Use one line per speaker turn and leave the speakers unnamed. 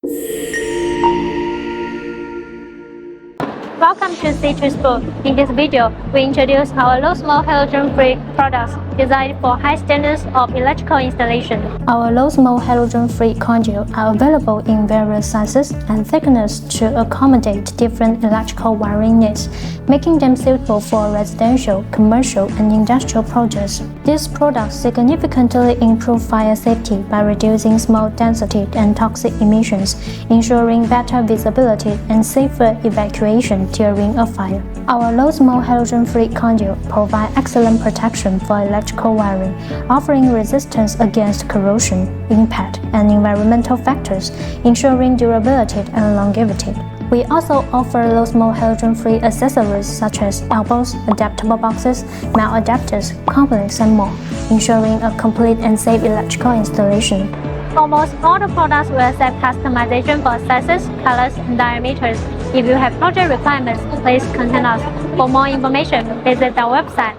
Welcome to Ctube. In this video, we introduce our low-smoke halogen-free products designed for high standards of electrical installation. Our low-smoke halogen-free conduits are available in various sizes and thickness to accommodate different electrical wiring needs, making them suitable for residential, commercial, and industrial projects. These products significantly improve fire safety by reducing smoke density and toxic emissions, ensuring better visibility and safer evacuation during a fire. Our low-smoke halogen-free conduit provide excellent protection for electrical wiring, offering resistance against corrosion, impact, and environmental factors, ensuring durability and longevity. We also offer low-smoke halogen-free accessories such as elbows, adaptable boxes, mount adapters, components, and more, ensuring a complete and safe electrical installation. Almost all the products will accept customization for sizes, colors, and diameters. If you have project requirements, please contact us. For more information, visit our website